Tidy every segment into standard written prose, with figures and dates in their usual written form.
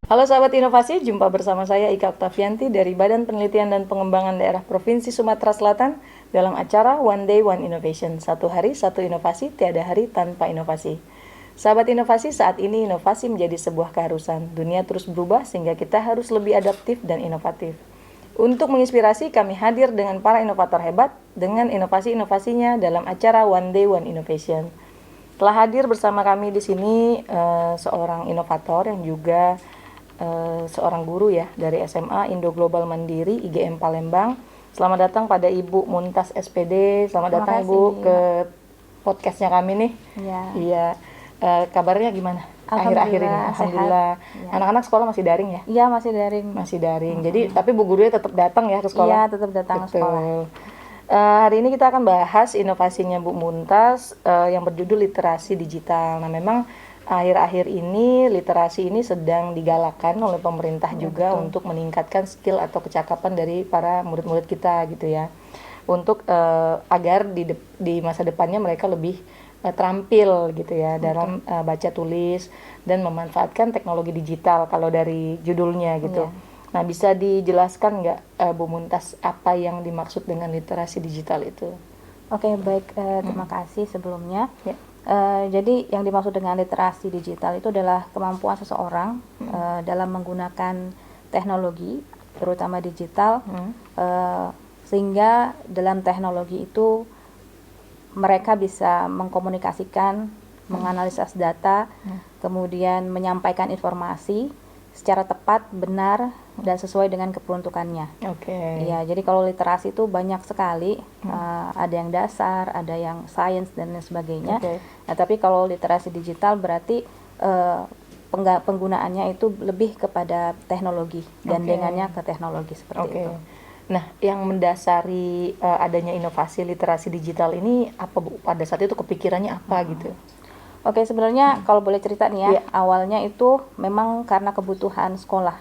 Halo sahabat inovasi, jumpa bersama saya Ika Oktavianti dari Badan Penelitian dan Pengembangan Daerah Provinsi Sumatera Selatan dalam acara One Day One Innovation. Satu hari, satu inovasi, tiada hari tanpa inovasi. Sahabat inovasi, saat ini inovasi menjadi sebuah keharusan. Dunia terus berubah sehingga kita harus lebih adaptif dan inovatif. Untuk menginspirasi, kami hadir dengan para inovator hebat dengan inovasi-inovasinya dalam acara One Day One Innovation. Telah hadir bersama kami di sini seorang inovator yang juga seorang guru ya dari SMA Indo Global Mandiri IGM Palembang. Selamat datang pada Ibu Muntas SPD. Selamat datang Ibu ke podcastnya kami nih. Iya. Kabarnya gimana? Akhir-akhir ini. Alhamdulillah. Ya. Anak-anak sekolah masih daring ya? Iya, masih daring. Masih daring. Jadi tapi Bu gurunya tetap datang ya ke sekolah? Iya, tetap datang ke sekolah. Hari ini kita akan bahas inovasinya Bu Muntas yang berjudul literasi digital. Nah, memang akhir-akhir ini literasi ini sedang digalakkan oleh pemerintah juga untuk meningkatkan skill atau kecakapan dari para murid-murid kita gitu ya. Untuk agar di masa depannya mereka lebih terampil gitu ya dalam baca tulis dan memanfaatkan teknologi digital kalau dari judulnya gitu. Nah, bisa dijelaskan nggak Bu Muntas apa yang dimaksud dengan literasi digital itu? Oke, baik. Terima kasih sebelumnya. Jadi yang dimaksud dengan literasi digital itu adalah kemampuan seseorang dalam menggunakan teknologi, terutama digital, sehingga dalam teknologi itu mereka bisa mengkomunikasikan, menganalisis data, kemudian menyampaikan informasi secara tepat, benar, dan sesuai dengan keperuntukannya. Iya, jadi kalau literasi itu banyak sekali, ada yang dasar, ada yang sains dan lain sebagainya. Nah, tapi kalau literasi digital berarti penggunaannya itu lebih kepada teknologi, gandengannya ke teknologi seperti itu. Nah, yang mendasari adanya inovasi literasi digital ini apa Bu? Pada saat itu kepikirannya apa gitu? Oke, sebenarnya kalau boleh cerita nih ya, awalnya itu memang karena kebutuhan sekolah.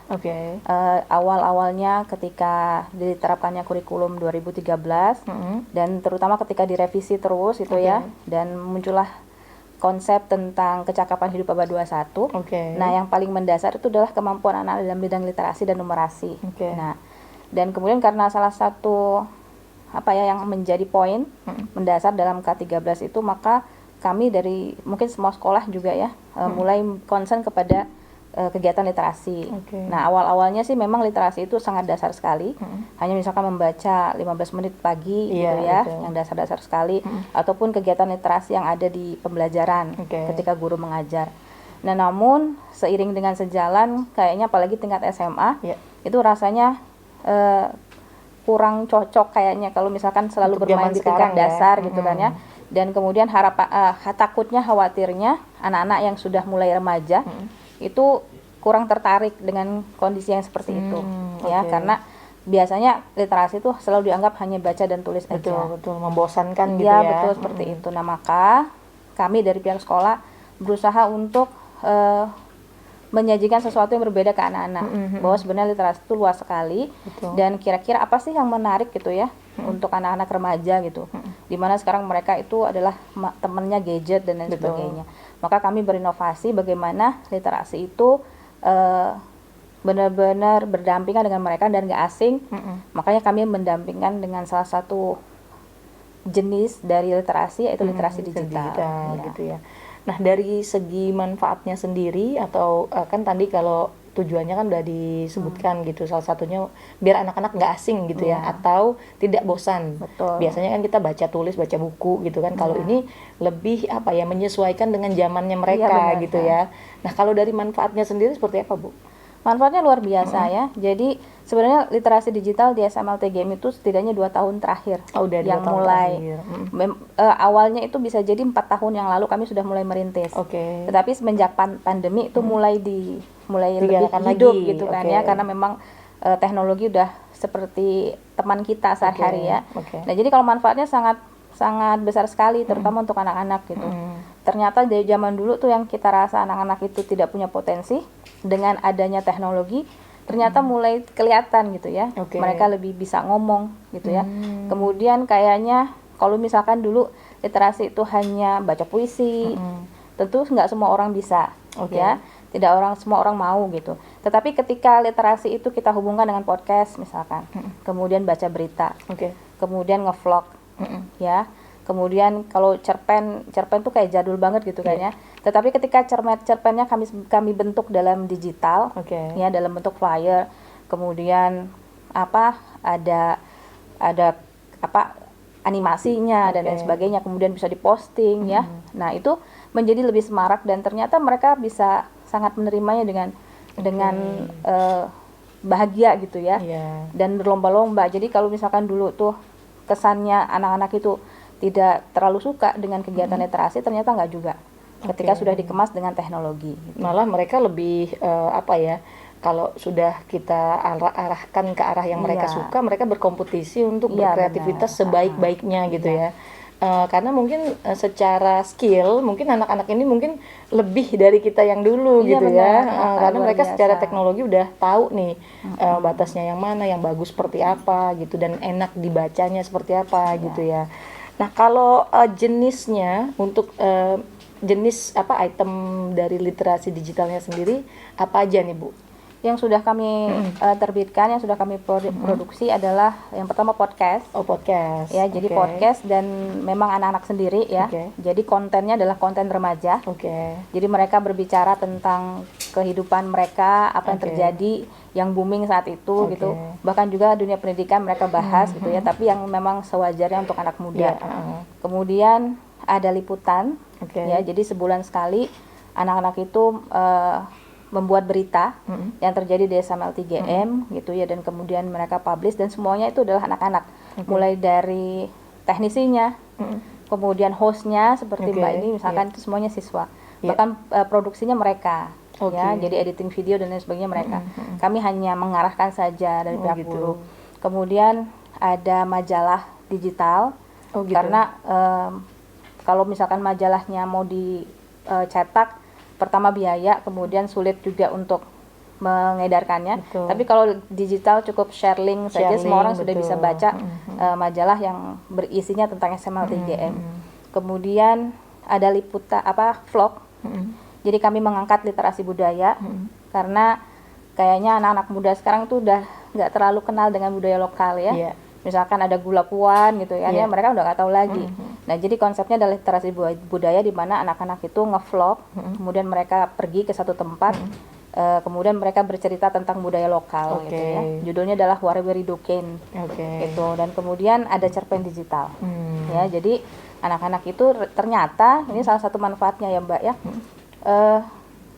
Awal-awalnya ketika diterapkannya kurikulum 2013 dan terutama ketika direvisi terus itu ya, dan muncullah konsep tentang kecakapan hidup abad 21. Nah, yang paling mendasar itu adalah kemampuan anak dalam bidang literasi dan numerasi. Nah, dan kemudian karena salah satu yang menjadi poin mendasar dalam K13 itu, maka kami dari mungkin semua sekolah juga ya mulai concern kepada kegiatan literasi. Nah, awal-awalnya sih memang literasi itu sangat dasar sekali. Hanya misalkan membaca 15 menit pagi gitu ya, yang dasar-dasar sekali, ataupun kegiatan literasi yang ada di pembelajaran ketika guru mengajar. Nah, namun seiring dengan sejalan kayaknya apalagi tingkat SMA itu rasanya kurang cocok kayaknya kalau misalkan selalu bermain di tingkat dasar gitu kan ya. Dan kemudian takutnya, khawatirnya anak-anak yang sudah mulai remaja itu kurang tertarik dengan kondisi yang seperti itu ya, karena biasanya literasi itu selalu dianggap hanya baca dan tulis aja. Betul, membosankan gitu ya. Iya, betul seperti itu. Nah, maka kami dari pihak sekolah berusaha untuk menyajikan sesuatu yang berbeda ke anak-anak, bahwa sebenarnya literasi itu luas sekali, dan kira-kira apa sih yang menarik gitu ya untuk anak-anak remaja gitu, dimana sekarang mereka itu adalah temennya gadget dan lain sebagainya. Maka kami berinovasi bagaimana literasi itu benar-benar berdampingan dengan mereka dan gak asing. Makanya kami mendampingkan dengan salah satu jenis dari literasi, yaitu literasi digital gitu ya. Nah, dari segi manfaatnya sendiri atau kan tadi kalau tujuannya kan udah disebutkan gitu, salah satunya biar anak-anak nggak asing gitu ya, atau tidak bosan. Biasanya kan kita baca tulis, baca buku gitu kan. Kalau ini lebih menyesuaikan dengan zamannya mereka gitu ya. Nah, kalau dari manfaatnya sendiri seperti apa Bu? Manfaatnya luar biasa ya. Jadi sebenarnya literasi digital di SMLTGM itu setidaknya 2 tahun terakhir yang mulai awalnya itu bisa jadi 4 tahun yang lalu kami sudah mulai merintis. Tetapi semenjak pandemi itu mulai lebih hidup gitu kan ya, karena memang teknologi udah seperti teman kita sehari-hari ya. Nah, jadi kalau manfaatnya sangat besar sekali, terutama untuk anak-anak gitu. Ternyata dari zaman dulu tuh yang kita rasa anak-anak itu tidak punya potensi, dengan adanya teknologi ternyata mulai kelihatan gitu ya. Mereka lebih bisa ngomong gitu ya. Kemudian kayaknya kalau misalkan dulu literasi itu hanya baca puisi, tentu nggak semua orang bisa ya. semua orang mau gitu. Tetapi ketika literasi itu kita hubungkan dengan podcast misalkan, kemudian baca berita, kemudian ngevlog, ya. Kemudian kalau cerpen tuh kayak jadul banget gitu kayaknya. Tetapi ketika cerpennya kami bentuk dalam digital, ya, dalam bentuk flyer, kemudian ada animasinya dan lain sebagainya, kemudian bisa diposting, ya. Nah, itu menjadi lebih semarak dan ternyata mereka bisa sangat menerimanya dengan bahagia gitu ya. Dan berlomba-lomba. Jadi kalau misalkan dulu tuh kesannya anak-anak itu tidak terlalu suka dengan kegiatan literasi, ternyata enggak juga. Ketika sudah dikemas dengan teknologi gitu. Malah mereka lebih kalau sudah kita arahkan ke arah yang mereka suka, mereka berkompetisi untuk berkreativitas sebaik-baiknya gitu ya. Karena mungkin secara skill mungkin anak-anak ini mungkin lebih dari kita yang dulu gitu ya. Karena mereka secara teknologi udah tahu nih batasnya yang mana, yang bagus seperti apa gitu, dan enak dibacanya seperti apa gitu ya. Nah, kalau jenisnya untuk jenis item dari literasi digitalnya sendiri apa aja nih, Bu? Yang sudah kami terbitkan, yang sudah kami produksi adalah yang pertama podcast. Podcast. Ya, jadi podcast dan memang anak-anak sendiri ya. Jadi kontennya adalah konten remaja. Jadi mereka berbicara tentang kehidupan mereka, apa yang terjadi, yang booming saat itu gitu. Bahkan juga dunia pendidikan mereka bahas gitu ya, tapi yang memang sewajarnya untuk anak muda. Kemudian ada liputan. Ya, jadi sebulan sekali anak-anak itu membuat berita yang terjadi di SML 3M gitu ya, dan kemudian mereka publish, dan semuanya itu adalah anak-anak, mulai dari teknisinya, kemudian hostnya seperti Mbak ini misalkan itu semuanya siswa, bahkan produksinya mereka, ya, jadi editing video dan lain sebagainya mereka. Kami hanya mengarahkan saja dari pihak guru. Kemudian ada majalah digital, karena kalau misalkan majalahnya mau dicetak, pertama biaya, kemudian sulit juga untuk mengedarkannya. Tapi kalau digital cukup share link saja, semua orang sudah bisa baca majalah yang berisinya tentang SML 3M. Kemudian ada vlog. Jadi kami mengangkat literasi budaya, karena kayaknya anak-anak muda sekarang tuh udah nggak terlalu kenal dengan budaya lokal ya. Misalkan ada gula puan gitu ya, mereka udah nggak tahu lagi. Nah, jadi konsepnya adalah literasi budaya di mana anak-anak itu ngevlog, kemudian mereka pergi ke satu tempat, kemudian mereka bercerita tentang budaya lokal gitu ya. Judulnya adalah Wareweri Doken gitu. Dan kemudian ada cerpen digital. Ya, jadi anak-anak itu ternyata ini salah satu manfaatnya ya, Mbak ya.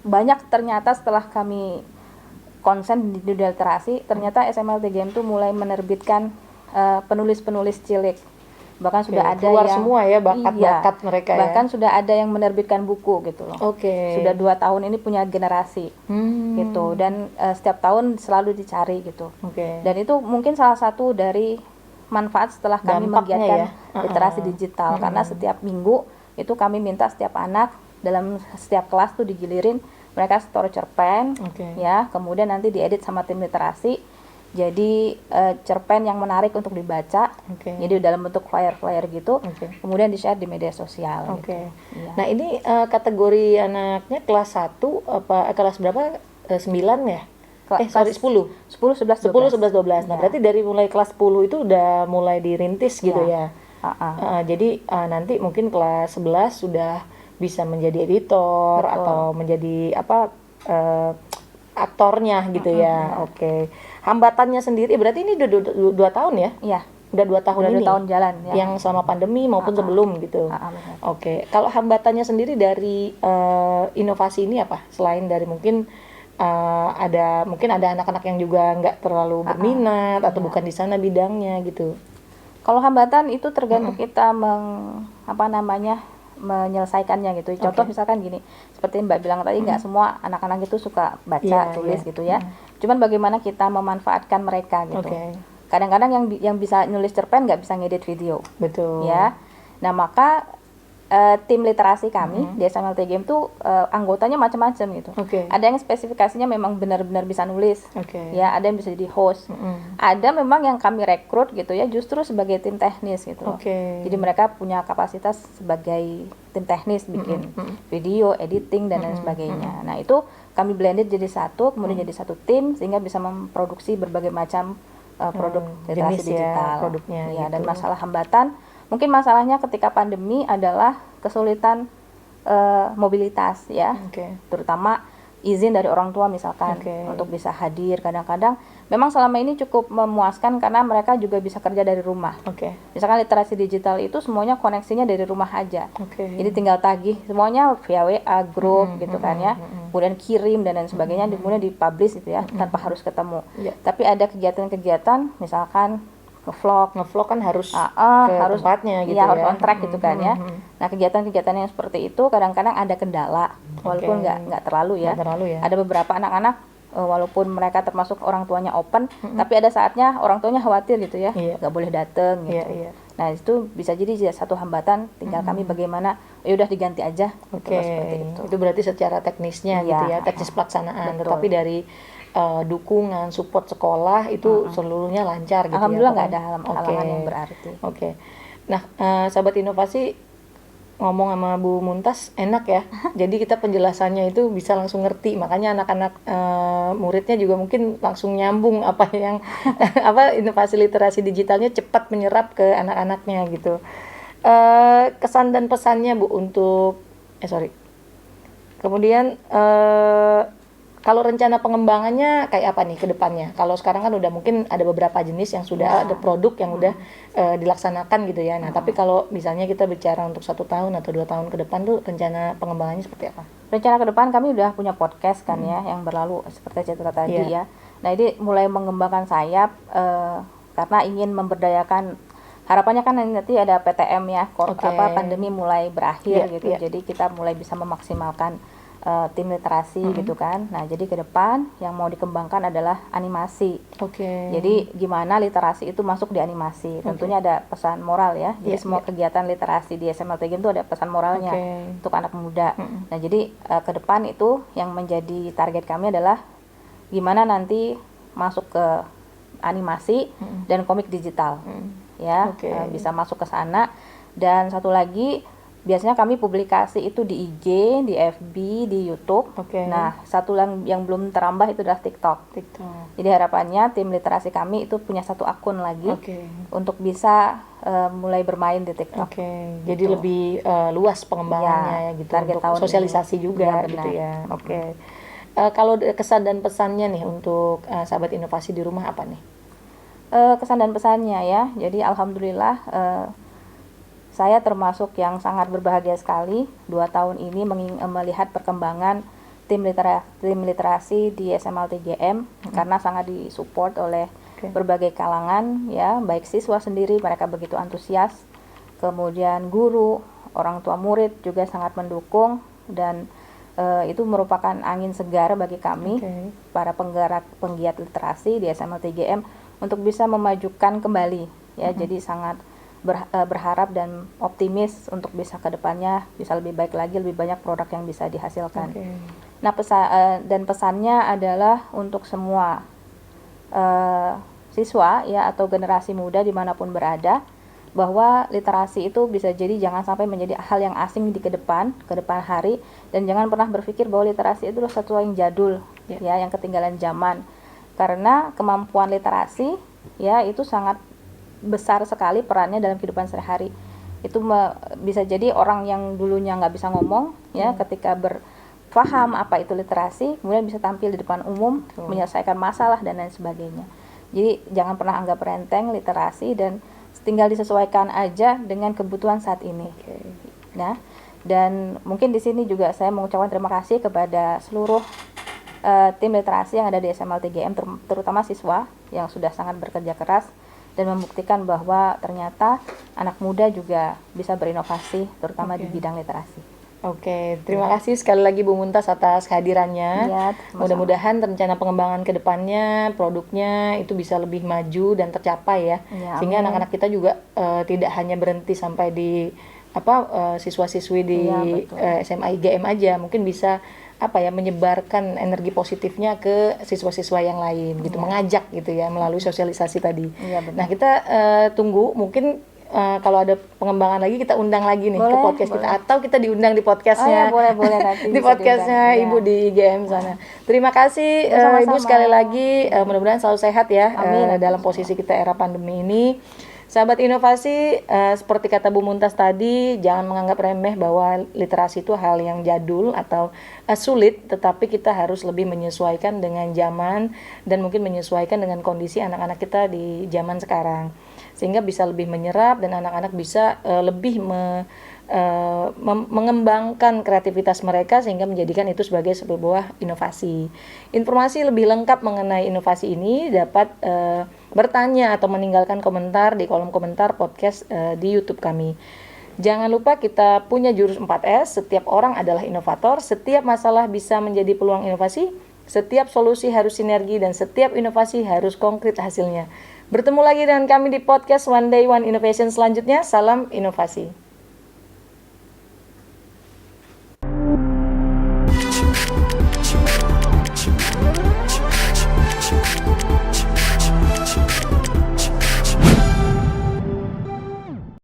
Banyak ternyata setelah kami konsen di dunia literasi, ternyata SML 3M itu mulai menerbitkan penulis-penulis cilik, bahkan sudah ada keluar yang semua ya bakat-bakat mereka bahkan sudah ada yang menerbitkan buku gitu loh. Sudah 2 tahun ini punya generasi gitu, dan setiap tahun selalu dicari gitu. Dan itu mungkin salah satu dari manfaat setelah kami menggiatkan literasi digital, karena setiap minggu itu kami minta setiap anak dalam setiap kelas tuh digilirin mereka store cerpen, ya, kemudian nanti diedit sama tim literasi. Jadi cerpen yang menarik untuk dibaca, jadi dalam bentuk flyer-flyer gitu, kemudian di-share di media sosial. Gitu. Nah, ini kategori anaknya kelas 1 apa kelas berapa? 9 ya? 10. 10, 11, 12. Nah, berarti dari mulai kelas 10 itu udah mulai dirintis gitu ya. Jadi nanti mungkin kelas 11 sudah bisa menjadi editor atau menjadi aktornya gitu ya. Hambatannya sendiri berarti ini udah 2 tahun ya? Iya. Udah 2 tahun udah ini. 2 tahun jalan ya. Yang selama pandemi maupun sebelum gitu. Kalau hambatannya sendiri dari inovasi ini apa? Selain dari mungkin ada anak-anak yang juga nggak terlalu berminat atau bukan di sana bidangnya gitu. Kalau hambatan itu tergantung kita menyelesaikannya gitu. Contoh misalkan gini, seperti Mbak bilang tadi, nggak semua anak-anak itu suka baca, tulis gitu ya. Cuman bagaimana kita memanfaatkan mereka gitu. Kadang-kadang yang bisa nulis cerpen nggak bisa ngedit video. Betul. Ya. Nah, maka tim literasi kami di SML TGM tuh anggotanya macam-macam gitu. Ada yang spesifikasinya memang benar-benar bisa nulis, ya. Ada yang bisa jadi host. Ada memang yang kami rekrut gitu ya, justru sebagai tim teknis gitu. Jadi mereka punya kapasitas sebagai tim teknis, bikin video, editing dan lain sebagainya. Nah itu kami blended jadi satu, kemudian jadi satu tim sehingga bisa memproduksi berbagai macam produk literasi digital. Produknya. Ya, gitu. dan masalah hambatan. Mungkin masalahnya ketika pandemi adalah kesulitan mobilitas ya, terutama izin dari orang tua misalkan untuk bisa hadir. Kadang-kadang memang selama ini cukup memuaskan karena mereka juga bisa kerja dari rumah. Misalkan literasi digital itu semuanya koneksinya dari rumah aja, jadi tinggal tagih semuanya via WA grup gitu kan ya, kemudian kirim dan lain sebagainya, kemudian dipublish gitu ya, tanpa harus ketemu. Tapi ada kegiatan-kegiatan misalkan ngevlog kan harus harus tempatnya gitu ya, harus on track gitu kan ya. Nah kegiatan-kegiatan yang seperti itu kadang-kadang ada kendala, walaupun nggak terlalu ya. Ada beberapa anak-anak walaupun mereka termasuk orang tuanya open, tapi ada saatnya orang tuanya khawatir gitu ya, nggak boleh datang gitu. Nah itu bisa jadi satu hambatan, tinggal kami bagaimana ya udah diganti aja seperti itu. Itu berarti secara teknisnya gitu ya, teknis pelaksanaan. Tetapi dari dukungan, support sekolah itu seluruhnya lancar gitu. Alhamdulillah nggak ada halangan yang berarti. Nah, sahabat inovasi, ngomong sama Bu Muntas enak ya. Jadi kita penjelasannya itu bisa langsung ngerti. Makanya anak-anak muridnya juga mungkin langsung nyambung apa yang inovasi literasi digitalnya cepat menyerap ke anak-anaknya gitu. Kesan dan pesannya Bu untuk kemudian kalau rencana pengembangannya kayak apa nih ke depannya? Kalau sekarang kan udah mungkin ada beberapa jenis yang sudah ada produk yang udah dilaksanakan gitu ya. Nah, tapi kalau misalnya kita bicara untuk 1 tahun atau 2 tahun ke depan tuh rencana pengembangannya seperti apa? Rencana ke depan kami udah punya podcast kan ya, yang berlalu seperti cerita tadi ya. Nah, ini mulai mengembangkan sayap karena ingin memberdayakan. Harapannya kan nanti ada PTM ya, pandemi mulai berakhir gitu. Jadi kita mulai bisa memaksimalkan tim literasi gitu kan. Nah jadi ke depan yang mau dikembangkan adalah animasi. Jadi gimana literasi itu masuk di animasi. Tentunya ada pesan moral ya. Jadi semua kegiatan literasi di SML TGM itu ada pesan moralnya untuk anak muda. Nah jadi ke depan itu yang menjadi target kami adalah gimana nanti masuk ke animasi dan komik digital ya, bisa masuk ke sana. Dan satu lagi, biasanya kami publikasi itu di IG, di FB, di YouTube. Nah, satu yang belum terambah itu adalah TikTok. Jadi harapannya tim literasi kami itu punya satu akun lagi untuk bisa mulai bermain di TikTok. Jadi lebih luas pengembangannya gitu, target untuk tahun sosialisasi ini. juga gitu ya. Kalau kesan dan pesannya nih untuk sahabat inovasi di rumah apa nih? Kesan dan pesannya ya. Jadi alhamdulillah saya termasuk yang sangat berbahagia sekali 2 tahun ini melihat perkembangan tim literasi di SML TGM karena sangat disupport oleh berbagai kalangan ya, baik siswa sendiri mereka begitu antusias, kemudian guru, orang tua murid juga sangat mendukung, dan itu merupakan angin segar bagi kami para penggiat literasi di SML TGM untuk bisa memajukan kembali ya. Jadi sangat berharap dan optimis untuk bisa ke depannya bisa lebih baik lagi, lebih banyak produk yang bisa dihasilkan. Nah, pesannya adalah untuk semua siswa ya atau generasi muda dimanapun berada, bahwa literasi itu bisa jadi jangan sampai menjadi hal yang asing di ke depan hari, dan jangan pernah berpikir bahwa literasi itu adalah sesuatu yang jadul ya, yang ketinggalan zaman. Karena kemampuan literasi ya itu sangat besar sekali perannya dalam kehidupan sehari-hari. Itu bisa jadi orang yang dulunya nggak bisa ngomong ya, ketika berpaham apa itu literasi, kemudian bisa tampil di depan umum, menyelesaikan masalah dan lain sebagainya. Jadi jangan pernah anggap enteng literasi, dan tinggal disesuaikan aja dengan kebutuhan saat ini. Nah, dan mungkin di sini juga saya mengucapkan terima kasih kepada seluruh tim literasi yang ada di SML TGM, terutama siswa yang sudah sangat bekerja keras dan membuktikan bahwa ternyata anak muda juga bisa berinovasi, terutama di bidang literasi. Terima kasih sekali lagi Bu Muntas atas kehadirannya. Mudah-mudahan rencana pengembangan ke depannya, produknya itu bisa lebih maju dan tercapai ya. Sehingga anak-anak kita juga tidak hanya berhenti sampai di siswa-siswi di SMA IGM aja mungkin bisa menyebarkan energi positifnya ke siswa-siswa yang lain gitu, mengajak gitu ya melalui sosialisasi tadi. Nah, kita tunggu mungkin kalau ada pengembangan lagi kita undang lagi nih ke podcast kita, atau kita diundang di podcastnya. Boleh nanti di podcastnya Ibu di IGM sana. Terima kasih Ibu sekali lagi, mudah-mudahan selalu sehat ya dalam posisi kita era pandemi ini. Sahabat inovasi, seperti kata Bu Muntas tadi, jangan menganggap remeh bahwa literasi itu hal yang jadul atau sulit, tetapi kita harus lebih menyesuaikan dengan zaman dan mungkin menyesuaikan dengan kondisi anak-anak kita di zaman sekarang, sehingga bisa lebih menyerap dan anak-anak bisa lebih mengembangkan kreativitas mereka sehingga menjadikan itu sebagai sebuah inovasi. Informasi lebih lengkap mengenai inovasi ini dapat bertanya atau meninggalkan komentar di kolom komentar podcast di YouTube kami. Jangan lupa kita punya jurus 4S, setiap orang adalah inovator, setiap masalah bisa menjadi peluang inovasi, setiap solusi harus sinergi, dan setiap inovasi harus konkret hasilnya. Bertemu lagi dengan kami di podcast One Day One Innovation selanjutnya. Salam inovasi.